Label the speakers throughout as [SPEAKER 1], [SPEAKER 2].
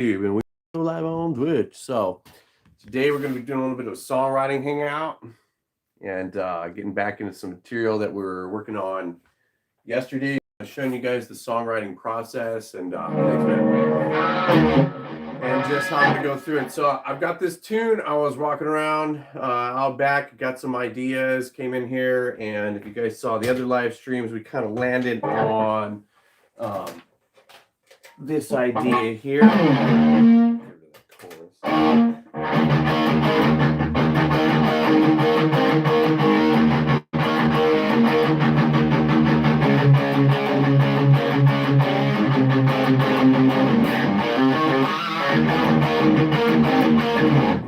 [SPEAKER 1] And we go live on Twitch. So today we're going to be doing a little bit of songwriting hangout and getting back into some material that we were working on yesterday. I'm showing you guys the songwriting process and just how I'm going to go through it. So I've got this tune. I was walking around out back, got some ideas, came in here, and if you guys saw the other live streams, we kind of landed on this idea here.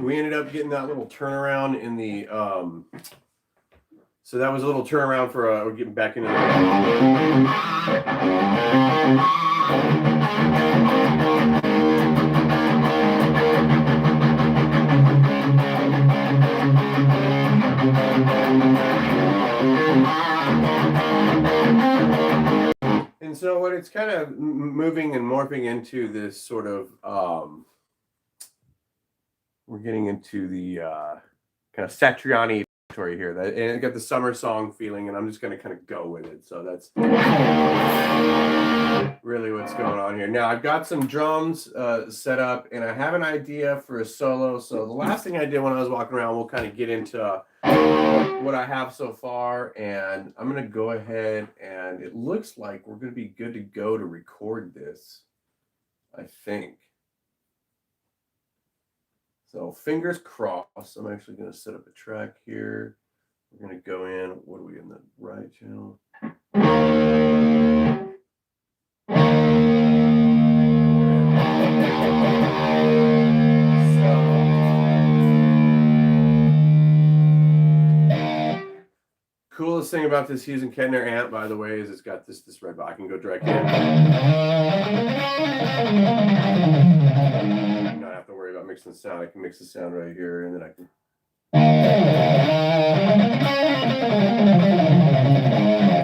[SPEAKER 1] We ended up getting that little turnaround in the so that was a little turnaround for we're getting back into and so what it's kind of moving and morphing into this sort of we're getting into the kind of Satriani territory here, and it got the summer song feeling, and I'm just going to kind of go with it. So that's really what's going on here. Now I've got some drums set up, and I have an idea for a solo. So the last thing I did when I was walking around, we'll kind of get into what I have so far, and I'm going to go ahead, and it looks like we're going to be good to go to record this, I think. So fingers crossed. I'm actually going to set up a track here. We're going to go in. What are we in the right channel? Coolest thing about this Hughes & Kettner amp, by the way, is it's got this red box. I can go direct in. Not have to worry about mixing the sound. I can mix the sound right here, and then I can.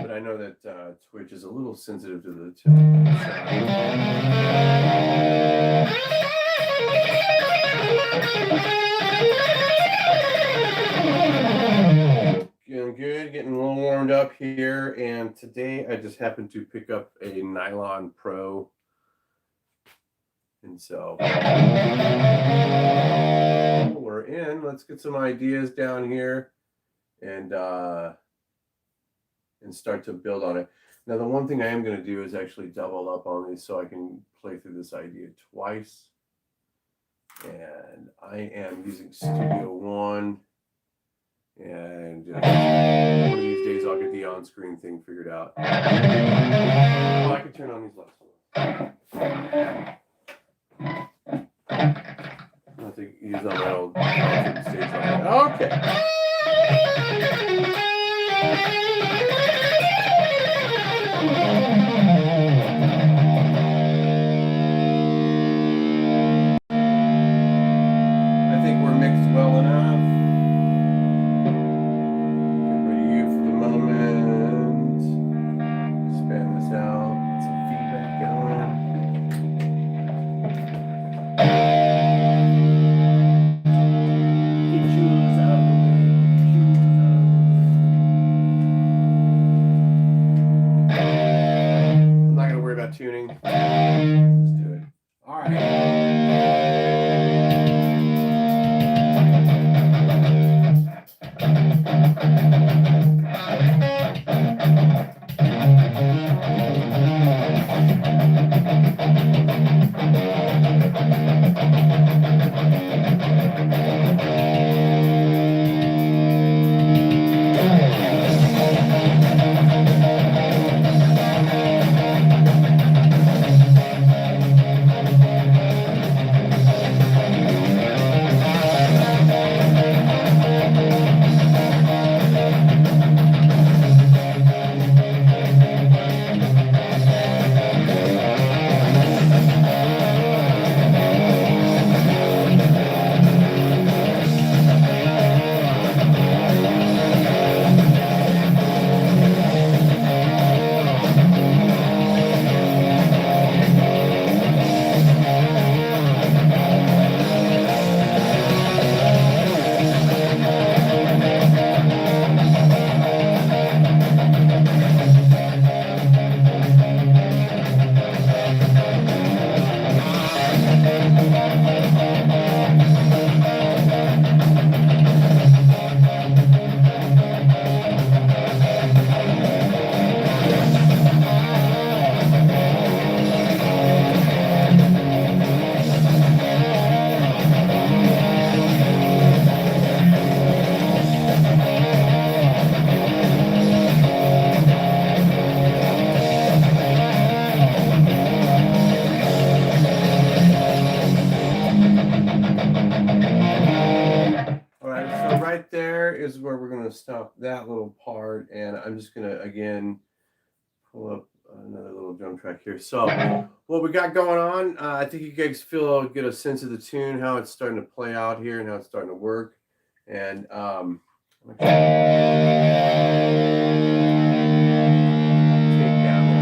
[SPEAKER 1] But I know that Twitch is a little sensitive to the sound. Getting good, getting a little warmed up here, and today I just happened to pick up a Nylon Pro, and so we're in. Let's get some ideas down here and start to build on it. Now the one thing I am going to do is actually double up on these so I can play through this idea twice, and I am using Studio One. And one of these days I'll get the on-screen thing figured out. Oh, I can turn on these lights. I have to use on my old stage light. Okay. I think we're mixed well enough. Tuning. Let's do it. All right. is where we're going to stop that little part, and I'm just going to again pull up another little drum track here. So what we got going on, I think you guys get a sense of the tune, how it's starting to play out here, and how it's starting to work. And take down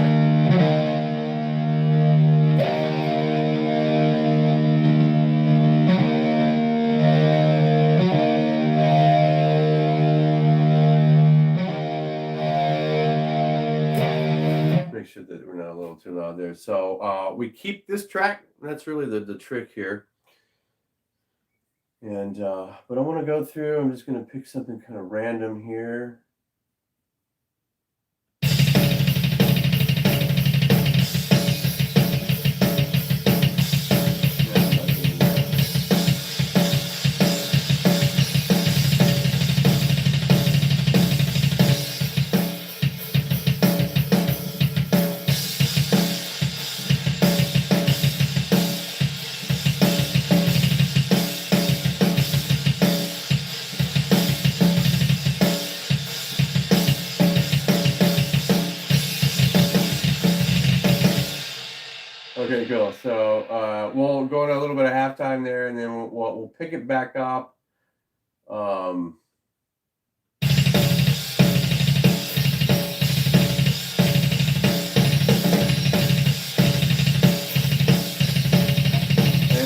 [SPEAKER 1] make sure that we're not a little too loud there. So we keep this track. That's really the trick here. And but I want to go through. I'm just going to pick something kind of random here. Okay, cool. So we'll go to a little bit of halftime there, and then we'll pick it back up. And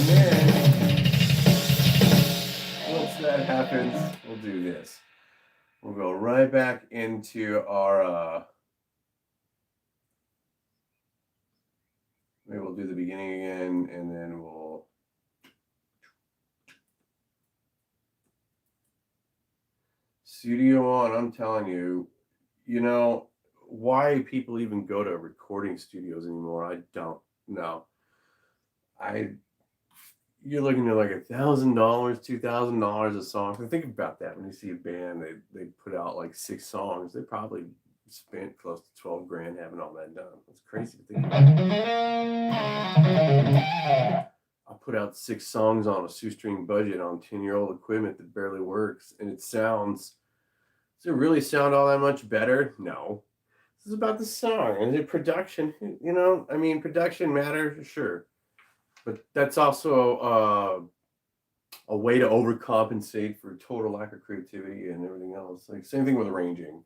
[SPEAKER 1] then once that happens, we'll do this. We'll go right back into our maybe we'll do the beginning again, and then we'll studio on. I'm telling you, you know, why people even go to recording studios anymore, I don't know. You're looking at like $1,000, $2,000 a song. So think about that. When you see a band, they put out like 6 songs, they probably spent close to 12 grand having all that done. It's crazy to think about. I put out 6 songs on a shoestring budget on 10-year-old equipment that barely works, and it sounds. Does it really sound all that much better? No. This is about the song. Is it production? You know, I mean, production matters, sure, but that's also a way to overcompensate for total lack of creativity and everything else. Like same thing with arranging.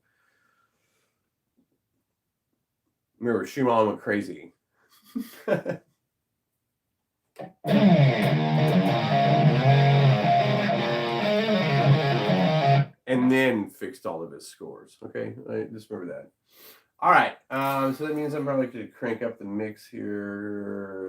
[SPEAKER 1] Remember, Schumann went crazy. And then fixed all of his scores. Okay, just remember that. All right, so that means I'm probably going to crank up the mix here.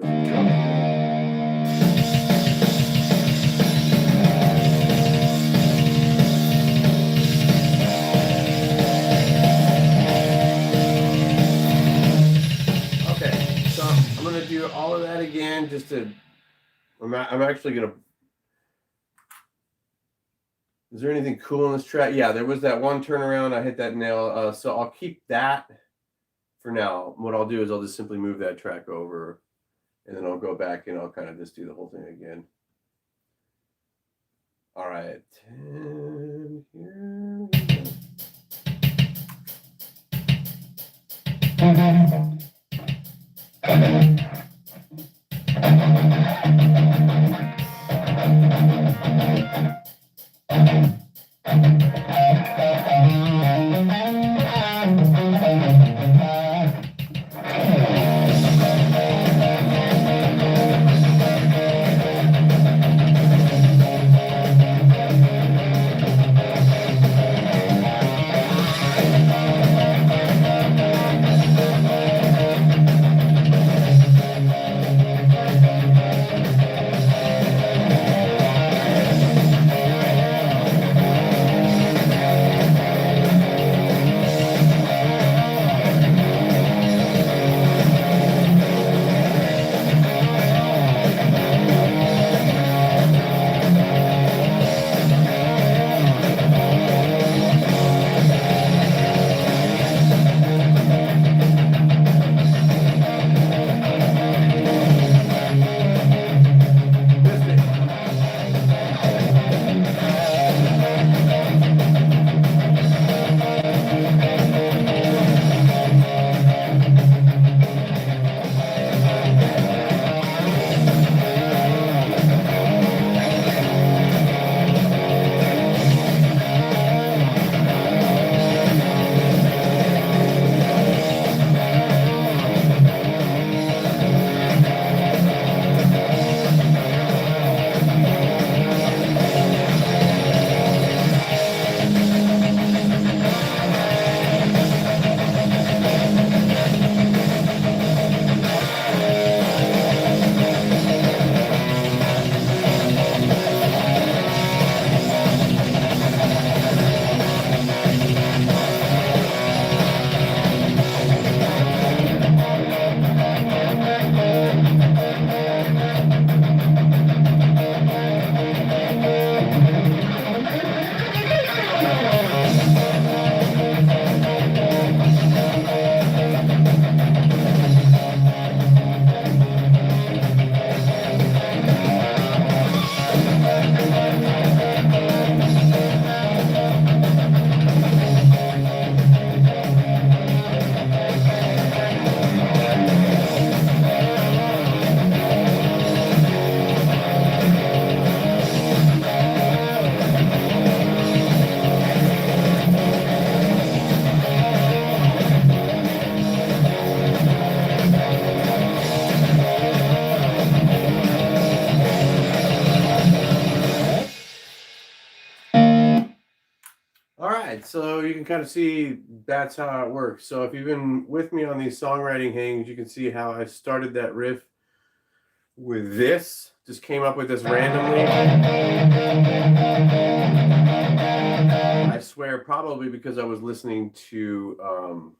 [SPEAKER 1] Okay, so I'm going to do all of that again. I'm actually going to. Is there anything cool in this track? Yeah, there was that one turnaround. I hit that nail. So I'll keep that for now. What I'll do is I'll just simply move that track over, and then I'll go back and I'll kind of just do the whole thing again. All right. And here so you can kind of see that's how it works. So if you've been with me on these songwriting hangs, you can see how I started that riff with this. Just came up with this randomly. I swear, probably because I was listening to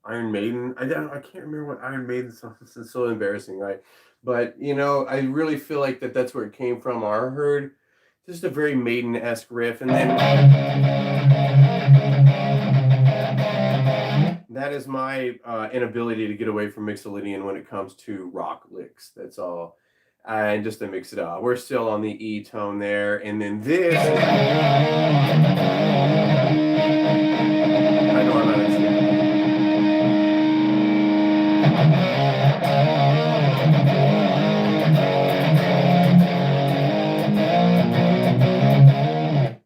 [SPEAKER 1] Iron Maiden. I can't remember what Iron Maiden song. This is so embarrassing, right? But you know, I really feel like that's where it came from. Or I heard just a very Maiden-esque riff, and then that is my inability to get away from Mixolydian when it comes to rock licks. That's all. And just to mix it up, we're still on the E tone there, and then this. I know I'm not understanding.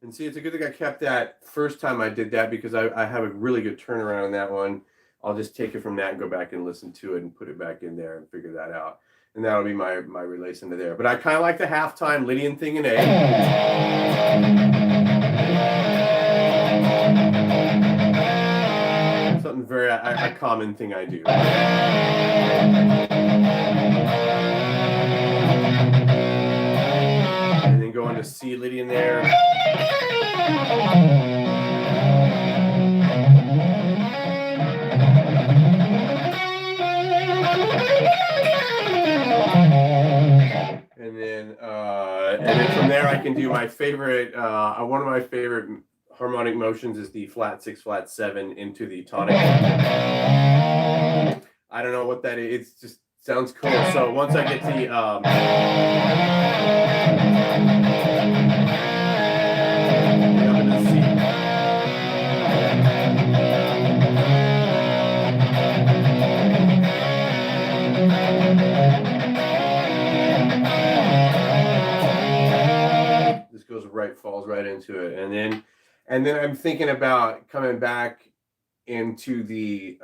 [SPEAKER 1] And see, it's a good thing I kept that first time I did that, because I have a really good turnaround on that one. I'll just take it from that and go back and listen to it and put it back in there and figure that out. And that'll be my release into there. But I kind of like the halftime Lydian thing in A. Something very a common thing I do. And then go into C Lydian there. And then from there I can do my favorite, one of my favorite harmonic motions is the flat 6, flat 7 into the tonic. I don't know what that is. It just sounds cool. So once I get the up into C. Falls right into it, and then I'm thinking about coming back into the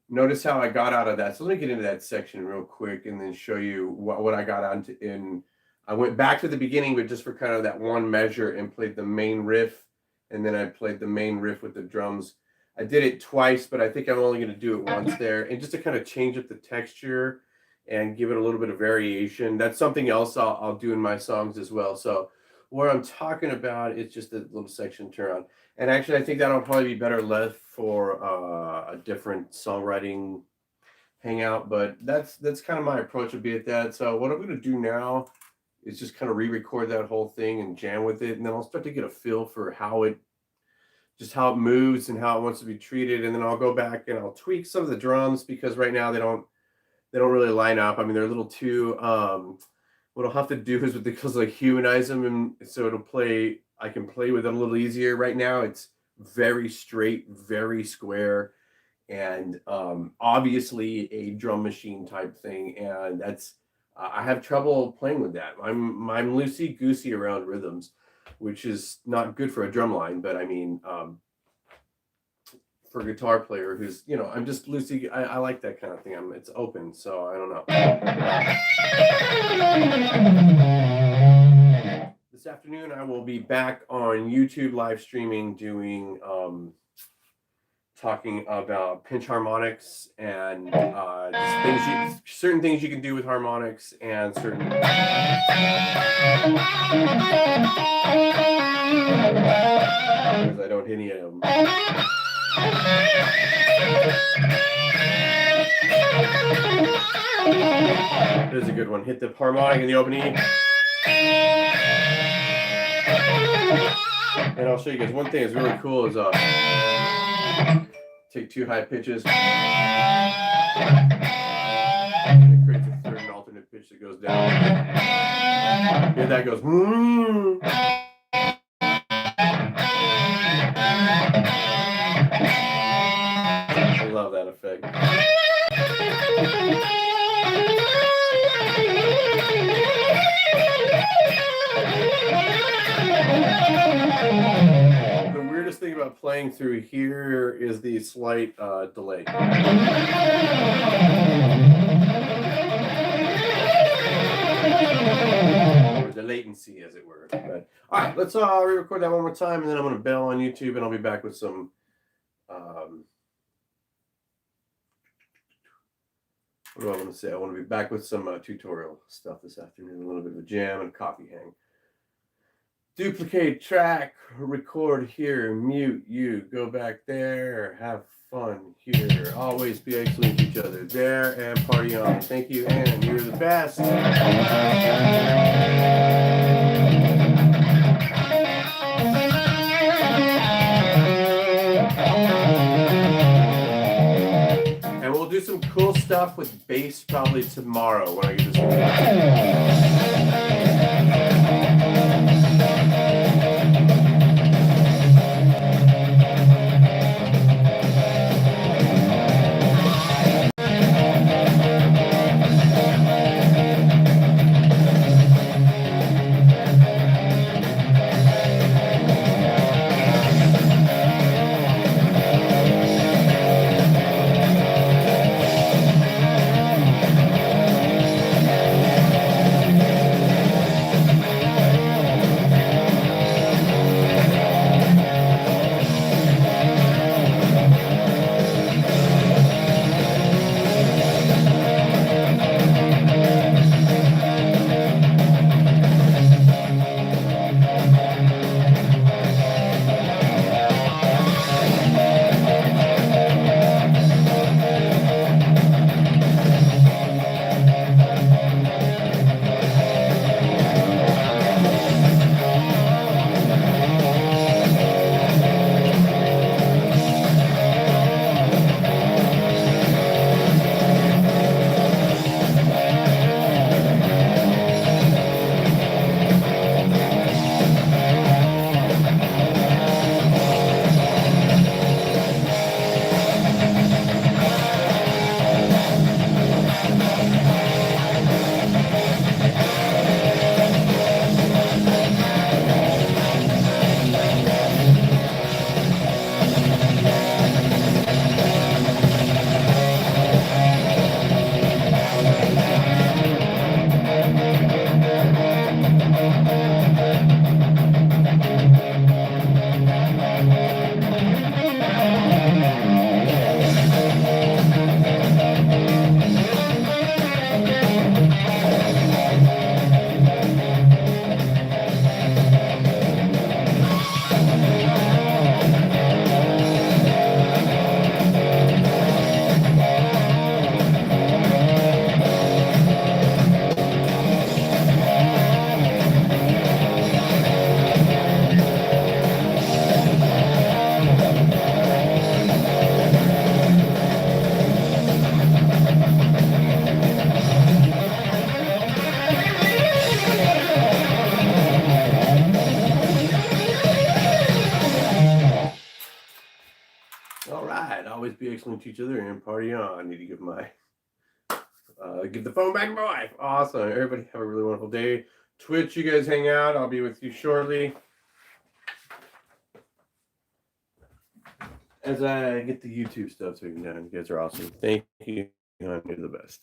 [SPEAKER 1] notice how I got out of that. So let me get into that section real quick and then show you what I got onto. I went back to the beginning, but just for kind of that one measure, and played the main riff, and then I played the main riff with the drums. I did it twice, but I think I'm only going to do it once there, and just to kind of change up the texture and give it a little bit of variation. That's something else I'll do in my songs as well. So what I'm talking about is just a little section turn on. And actually, I think that'll probably be better left for a different songwriting hangout. But that's kind of my approach would be at that. So what I'm going to do now is just kind of re-record that whole thing and jam with it. And then I'll start to get a feel for how it moves and how it wants to be treated. And then I'll go back and I'll tweak some of the drums, because right now they don't really line up. I mean, they're a little too what I'll have to do is because like humanize them, and so I can play with it a little easier. Right now it's very straight, very square, and obviously a drum machine type thing, and that's I have trouble playing with that. I'm loosey goosey around rhythms, which is not good for a drum line, but I mean for a guitar player who's, you know, I'm just loosey. I like that kind of thing. It's open, so I don't know. This afternoon I will be back on YouTube live streaming, doing talking about pinch harmonics and just certain things you can do with harmonics, and certain because I don't hit any of them. There's a good one. Hit the harmonic in the open E. And I'll show you guys one thing that's really cool is take 2 high pitches. It creates a third and alternate pitch that goes down. Here that goes. I love that effect. The weirdest thing about playing through here is the slight delay. there's a latency, as it were. But all right, let's re-record that one more time, and then I'm going to bail on YouTube, and I'll be back with some. What do I want to say? I want to be back with some tutorial stuff this afternoon. A little bit of a jam and coffee hang. Duplicate track, record here, mute you, go back there, have fun here. Always be excellent to each other there, and party on. Thank you, and you're the best. And we'll do some cool stuff with bass probably tomorrow when I get this be excellent to each other and party on. I need to give my give the phone back to my wife. Awesome. Everybody have a really wonderful day. Twitch, you guys hang out. I'll be with you shortly as I get the YouTube stuff taken down. You guys are awesome. Thank you. You're the best.